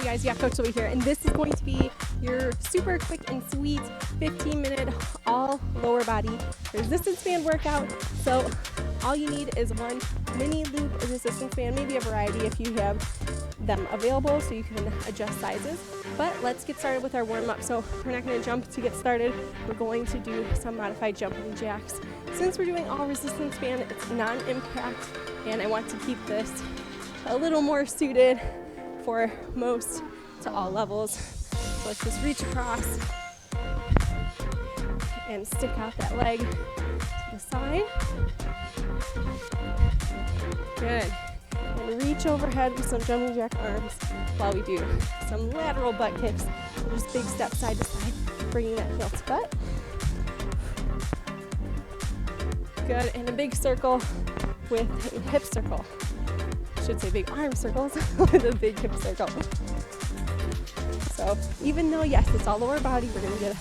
Guys, yeah, Coach over here, and this is going to be your super quick and sweet 15-minute all lower body resistance band workout. So all you need is one mini loop resistance band, maybe a variety if you have them available, so you can adjust sizes. But let's get started with our warm-up. So we're not going to jump to get started. We're going to do some modified jumping jacks. Since we're doing all resistance band, it's non-impact, and I want to keep this a little more suited for most to all levels. So let's just reach across and stick out that leg to the side. Good. And reach overhead with some jumping jack arms while we do some lateral butt kicks. So just big step side to side, bringing that heel to butt. Good. And a big circle with a hip circle. Should say big arm circles with a big hip circle. So even though, yes, it's all lower body, we're going to get a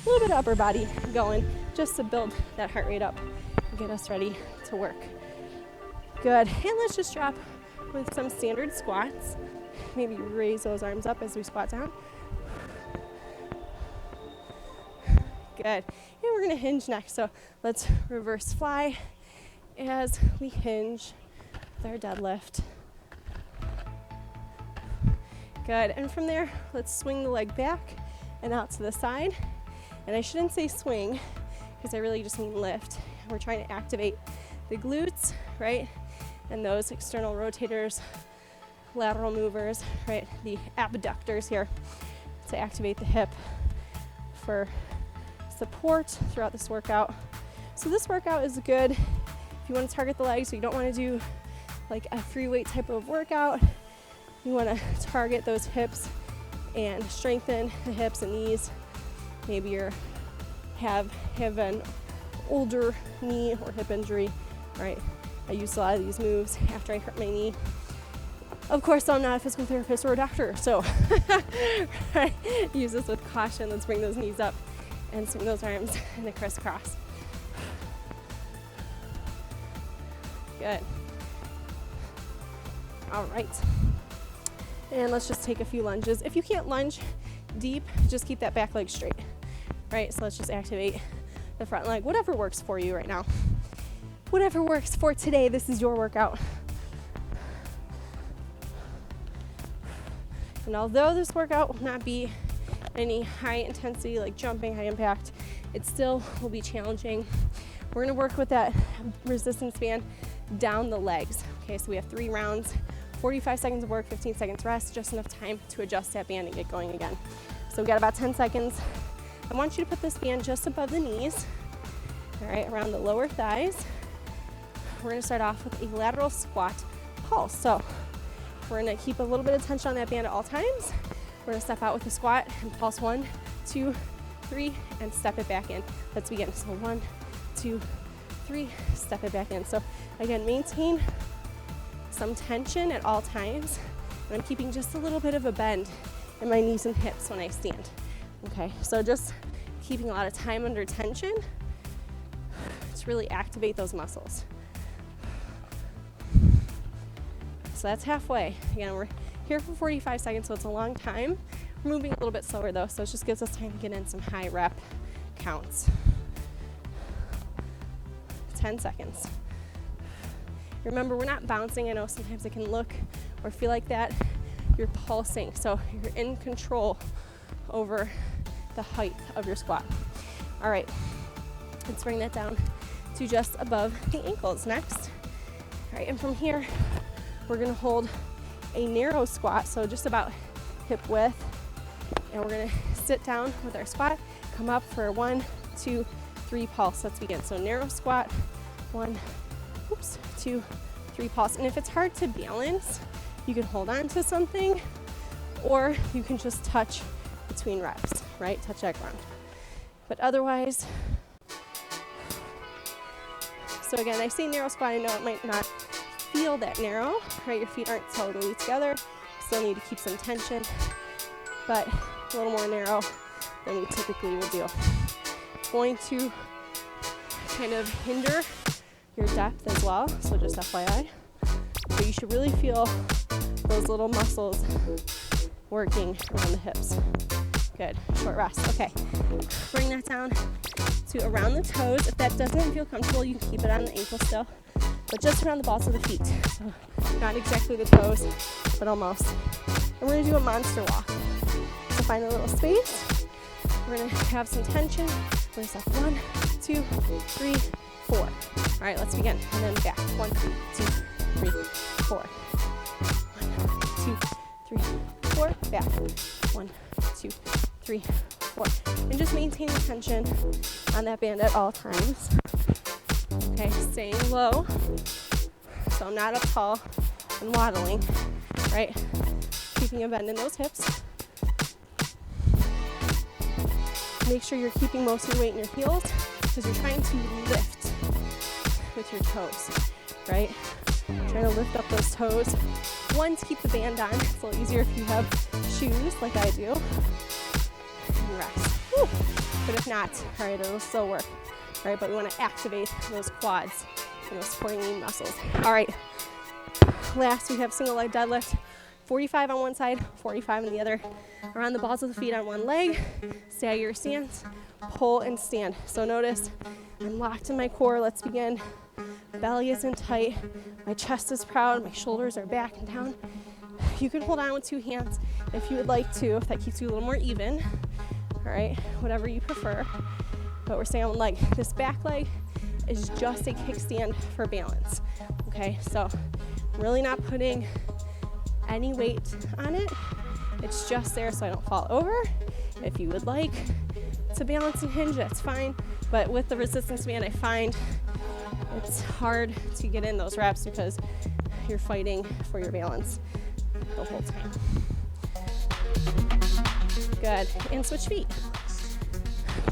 little bit of upper body going just to build that heart rate up and get us ready to work. Good. And let's just drop with some standard squats. Maybe raise those arms up as we squat down. Good. And we're going to hinge next. So let's reverse fly as we hinge with our deadlift. Good, and from there, let's swing the leg back and out to the side. And I shouldn't say swing, because I really just mean lift. We're trying to activate the glutes, right? And those external rotators, lateral movers, right? The abductors here to activate the hip for support throughout this workout. So this workout is good if you want to target the legs, so you don't want to do like a free weight type of workout. You want to target those hips and strengthen the hips and knees. Maybe you have an older knee or hip injury, right? I used a lot of these moves after I hurt my knee. Of course, I'm not a physical therapist or a doctor, so right? Use this with caution. Let's bring those knees up and swing those arms in a crisscross. Good. All right. And let's just take a few lunges. If you can't lunge deep, just keep that back leg straight, right? So let's just activate the front leg, whatever works for you right now. Whatever works for today, this is your workout. And although this workout will not be any high intensity, like jumping, high impact, it still will be challenging. We're gonna work with that resistance band down the legs. Okay, so we have 3 rounds. 45 seconds of work, 15 seconds rest, just enough time to adjust that band and get going again. So we've got about 10 seconds. I want you to put this band just above the knees, all right, around the lower thighs. We're gonna start off with a lateral squat pulse. So we're gonna keep a little bit of tension on that band at all times. We're gonna step out with a squat and pulse 1, 2, 3, and step it back in. Let's begin. So 1, 2, 3, step it back in. So again, maintain some tension at all times, and I'm keeping just a little bit of a bend in my knees and hips when I stand. Okay, so just keeping a lot of time under tension to really activate those muscles. So that's halfway. Again, we're here for 45 seconds, so it's a long time. We're moving a little bit slower though, so it just gives us time to get in some high rep counts. 10 seconds. Remember, we're not bouncing. I know sometimes it can look or feel like that. You're pulsing, so you're in control over the height of your squat. All right, let's bring that down to just above the ankles next. All right, and from here, we're gonna hold a narrow squat, so just about hip width, and we're gonna sit down with our squat, come up for a 1, 2, 3 pulse. Let's begin. So narrow squat, 1, 2, 3 pulse. And if it's hard to balance, You can hold on to something, or you can just touch between reps, right? Touch that ground. But otherwise, so again, I say narrow squat. I know it might not feel that narrow, right? Your feet aren't totally together. Still need to keep some tension, but a little more narrow than we typically would do. It's going to kind of hinder your depth as well, so just FYI. But you should really feel those little muscles working around the hips. Good, short rest. Okay, bring that down to around the toes. If that doesn't feel comfortable, you can keep it on the ankle still, but just around the balls of the feet. So not exactly the toes, but almost. And we're gonna do a monster walk. So find a little space. We're gonna have some tension. We're gonna step 1, 2, 3, 4. All right, let's begin. And then back. 1, 2, 3, 4. 1, 2, 3, 4. Back. 1, 2, 3, 4. And just maintain the tension on that band at all times. Okay, staying low. So I'm not up tall and waddling, right? Keeping a bend in those hips. Make sure you're keeping most of your weight in your heels because you're trying to lift with your toes, right? Trying to lift up those toes. One, to keep the band on. It's a little easier if you have shoes like I do. And rest. Woo. But if not, all right, it'll still work, right? But we want to activate those quads and those supporting lean muscles. All right, last we have single leg deadlift. 45 on one side, 45 on the other. Around the balls of the feet on one leg. Stagger your stance, pull and stand. So notice I'm locked in my core. Let's begin. Belly isn't tight. My chest is proud. My shoulders are back and down. You can hold on with 2 hands if you would like to, if that keeps you a little more even. All right, whatever you prefer. But we're staying on one leg. This back leg is just a kickstand for balance. Okay, so really not putting any weight on it. It's just there so I don't fall over. If you would like to balance and hinge, that's fine. But with the resistance band, I find it's hard to get in those reps because you're fighting for your balance the whole time. Good, and switch feet.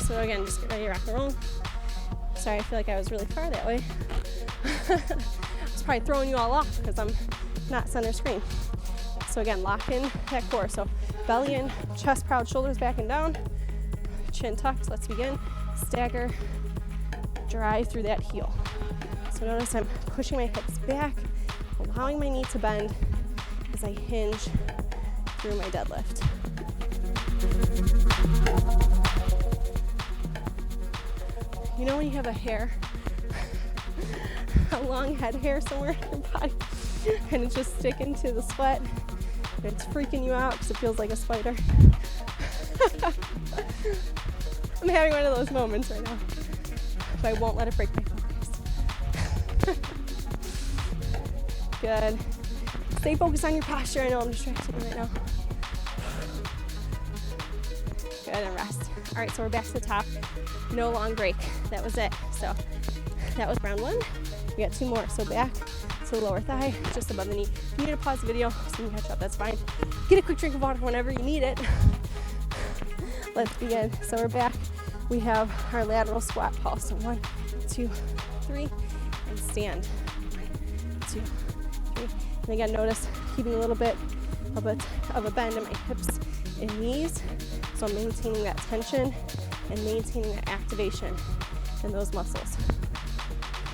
So again, just get ready to rock and roll. Sorry, I feel like I was really far that way. I was probably throwing you all off because I'm not center screen. So again, lock in that core. So belly in, chest proud, shoulders back and down, chin tucked. Let's begin. Stagger, drive through that heel. So notice I'm pushing my hips back, allowing my knee to bend as I hinge through my deadlift. You know when you have a long head hair somewhere in your body, and it's just sticking to the sweat, and it's freaking you out because it feels like a spider. I'm having one of those moments right now, but I won't let it break my focus. Good. Stay focused on your posture. I know I'm distracted right now. Good, and rest. All right, so we're back to the top. No long break. That was it. So that was round 1. We got 2 more. So back to the lower thigh, just above the knee. If you need to pause the video so you can catch up, that's fine. Get a quick drink of water whenever you need it. Let's begin. So we're back. We have our lateral squat pulse. So 1, 2, 3, and stand. 1, 2, 3. And again, notice keeping a little bit of a bend in my hips and knees. So I'm maintaining that tension and maintaining that activation in those muscles.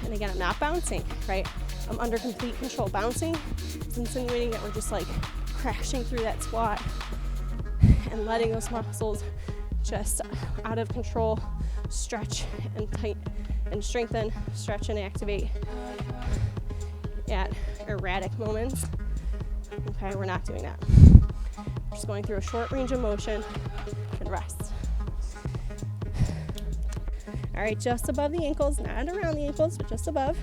And again, I'm not bouncing, right? I'm under complete control. Bouncing is insinuating that we're just like crashing through that squat and letting those muscles just out of control stretch and tight and strengthen, stretch and activate at erratic moments. Okay, we're not doing that. We're just going through a short range of motion and rest. All right, just above the ankles, not around the ankles, but just above.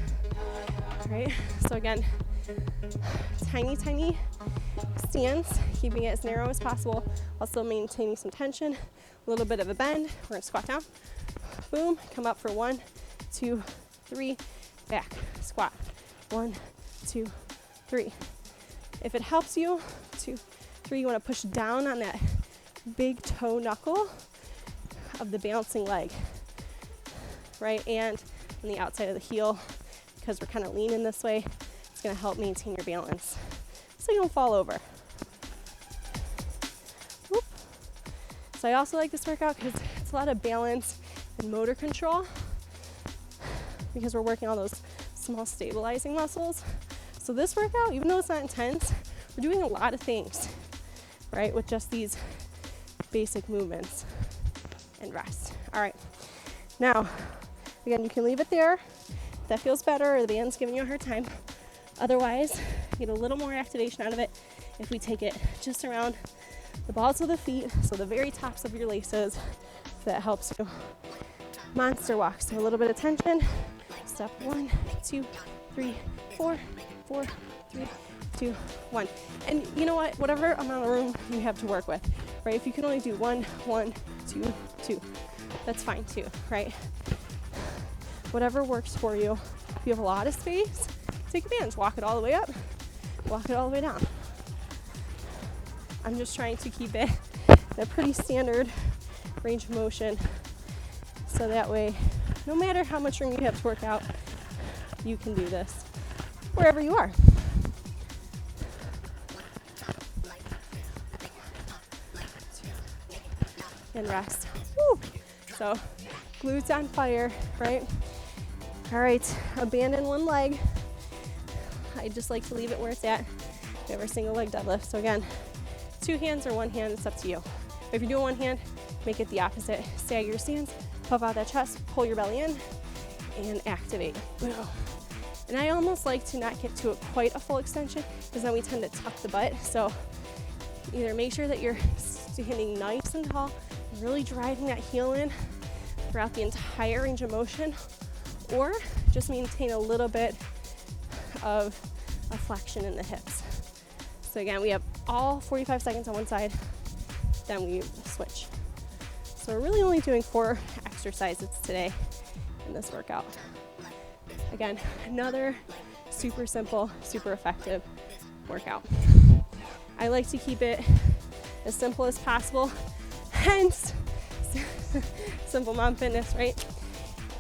All right, so again, tiny stance, keeping it as narrow as possible, while still maintaining some tension, a little bit of a bend. We're gonna squat down, boom, come up for 1, 2, 3, back, squat, 1, 2, 3. If it helps you, 2, 3, you want to push down on that big toe knuckle of the balancing leg, right? And on the outside of the heel, because we're kind of leaning this way, it's going to help maintain your balance so you don't fall over. Whoop. So I also like this workout because it's a lot of balance and motor control, because we're working on those small stabilizing muscles. So this workout, even though it's not intense, we're doing a lot of things, right, with just these basic movements. And rest. All right. Now, again, you can leave it there if that feels better or the band's giving you a hard time. Otherwise, get a little more activation out of it if we take it just around the balls of the feet, so the very tops of your laces, if that helps you. Monster walk, so a little bit of tension. Step 1, 2, 3, 4, 4, 3, 2, 1. And you know what? Whatever amount of room you have to work with, right? If you can only do 1, 1, 2, 2, that's fine too, right? Whatever works for you. If you have a lot of space, take advantage. Walk it all the way up, walk it all the way down. I'm just trying to keep it a pretty standard range of motion, so that way, no matter how much room you have to work out, you can do this wherever you are. And rest. Woo. So glutes on fire, right? All right, abandon one leg. I just like to leave it where it's at. We have our single leg deadlift. So again, 2 hands or 1 hand, it's up to you. If you're doing 1 hand, make it the opposite. Stagger your stance, puff out that chest, pull your belly in, and activate. Boom. And I almost like to not get to quite a full extension, because then we tend to tuck the butt. So either make sure that you're standing nice and tall, really driving that heel in throughout the entire range of motion, or just maintain a little bit of a flexion in the hips. So again, we have all 45 seconds on one side, then we switch. So we're really only doing 4 exercises today in this workout. Again, another super simple, super effective workout. I like to keep it as simple as possible, hence Simple Mom Fitness, right?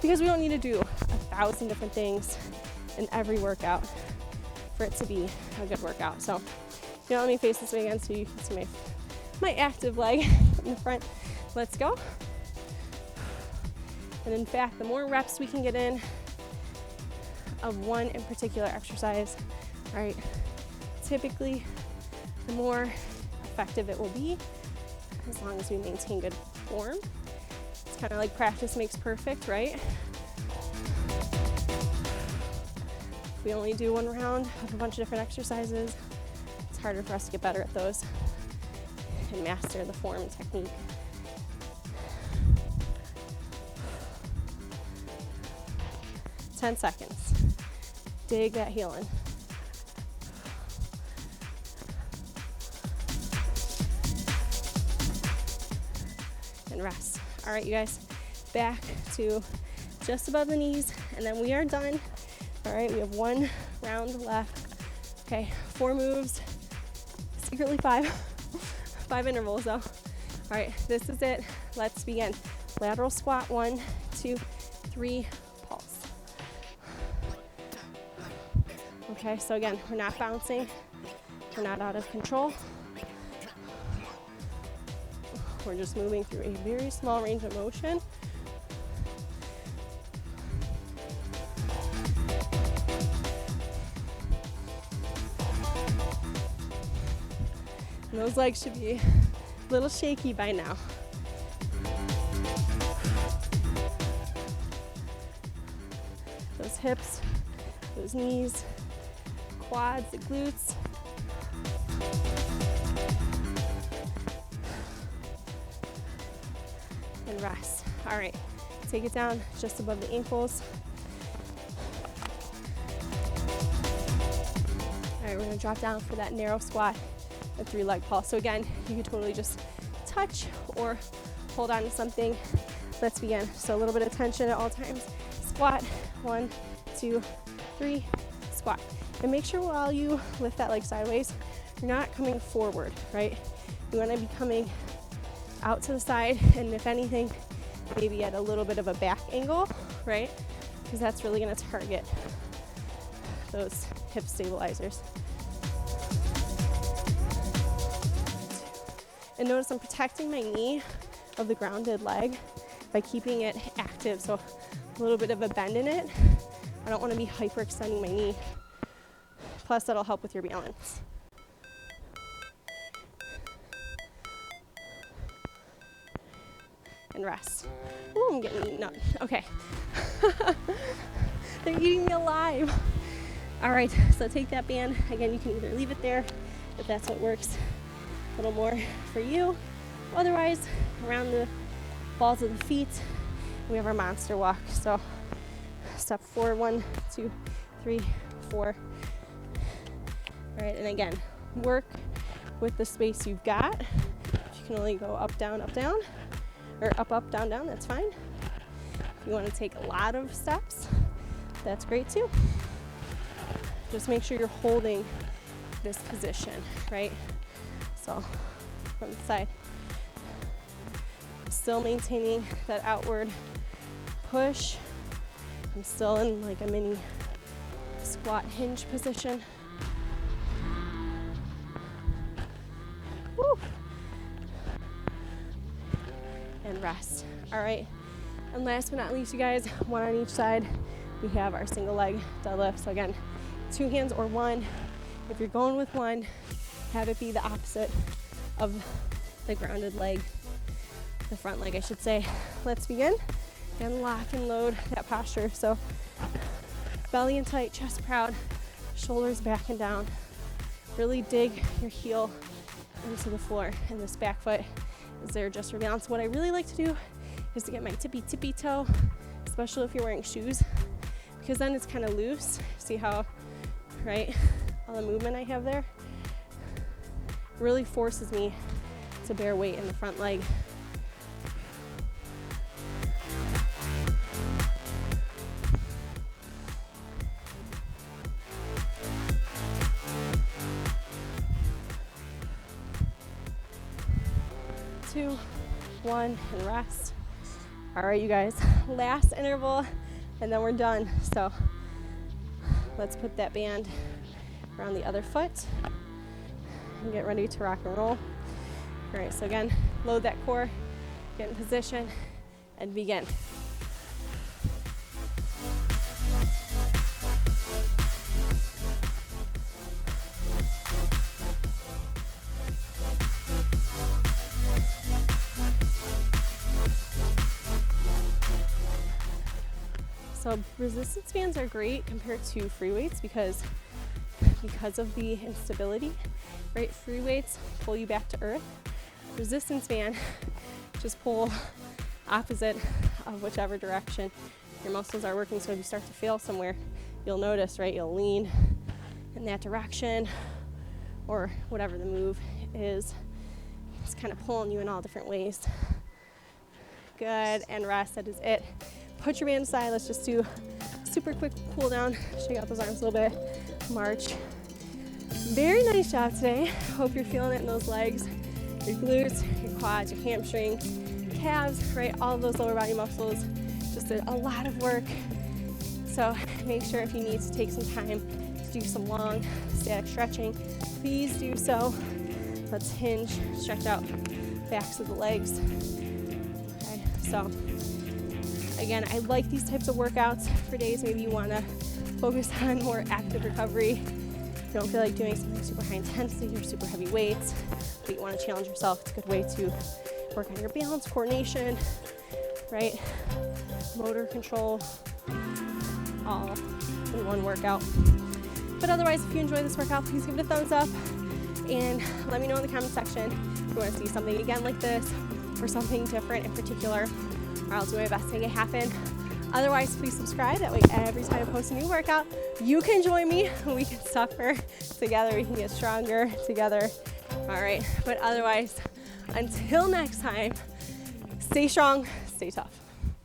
Because we don't need to do 1,000 different things in every workout for it to be a good workout. So, let me face this way again so you can see my active leg in the front. Let's go. And in fact, the more reps we can get in of one in particular exercise, right, typically the more effective it will be, as long as we maintain good form. It's kind of like practice makes perfect, right? If we only do 1 round of a bunch of different exercises, it's harder for us to get better at those and master the form and technique. Ten seconds. Dig that heel in. And rest. All right, you guys, back to just above the knees, and then we are done. All right, we have 1 round left. Okay, 4 moves, secretly 5. 5 intervals though. All right, this is it. Let's begin. Lateral squat, 1, 2, 3, pulse. Okay, so again, we're not bouncing. We're not out of control. We're just moving through a very small range of motion. And those legs should be a little shaky by now. Those hips, those knees, quads, the glutes. And rest. All right, take it down just above the ankles. All right, we're gonna drop down for that narrow squat and 3-leg pulse. So again, you can totally just touch or hold on to something. Let's begin. So a little bit of tension at all times. Squat, 1, 2, 3, squat. squat. And make sure while you lift that leg sideways, you're not coming forward, right? You want to be coming out to the side, and if anything, maybe at a little bit of a back angle, right? Because that's really going to target those hip stabilizers. And notice I'm protecting my knee of the grounded leg by keeping it active, so a little bit of a bend in it. I don't want to be hyperextending my knee. Plus, that'll help with your balance. And rest. Ooh, I'm getting eaten up. Okay. They're eating me alive. All right, so take that band. Again, you can either leave it there if that's what works a little more for you. Otherwise, around the balls of the feet, we have our monster walk. So step 4, 1, 2, 3, 4. All right, and again, work with the space you've got. If you can only go up, down, or up, down, that's fine. If you want to take a lot of steps, that's great too. Just make sure you're holding this position, right? So from the side, still maintaining that outward push. I'm still in like a mini squat hinge position. Woo. And rest. All right. And last but not least, you guys, one on each side, we have our single leg deadlift. So again, 2 hands or 1. If you're going with 1, have it be the opposite of the grounded leg, the front leg, I should say. Let's begin and lock and load that posture. So belly in tight, chest proud, shoulders back and down. Really dig your heel into the floor, and this back foot is there just for balance. What I really like to do is to get my tippy toe, especially if you're wearing shoes, because then it's kind of loose. See how, right, all the movement I have there really forces me to bear weight in the front leg. Two, 1, and rest. All right, you guys, last interval, and then we're done. So let's put that band around the other foot and get ready to rock and roll. All right, so again, load that core, get in position, and begin. So resistance bands are great compared to free weights because of the instability, right? Free weights pull you back to earth. Resistance band just pull opposite of whichever direction your muscles are working. So if you start to fail somewhere, you'll notice, right? You'll lean in that direction, or whatever the move is. It's kind of pulling you in all different ways. Good, and rest, that is it. Put your band aside, let's just do a super quick cool down. Shake out those arms a little bit, march. Very nice job today. Hope you're feeling it in those legs, your glutes, your quads, your hamstrings, calves, right? All of those lower body muscles. Just did a lot of work. So make sure if you need to take some time to do some long static stretching, please do so. Let's hinge, stretch out backs of the legs. Okay, so again, I like these types of workouts for days maybe you want to focus on more active recovery. If you don't feel like doing something super high intensity or super heavy weights, but you want to challenge yourself, it's a good way to work on your balance, coordination, right? Motor control, all in one workout. But otherwise, if you enjoy this workout, please give it a thumbs up and let me know in the comment section if you want to see something again like this or something different in particular. I'll do my best to make it happen. Otherwise, please subscribe. That way, every time I post a new workout, you can join me. We can suffer together. We can get stronger together. All right. But otherwise, until next time, stay strong, stay tough.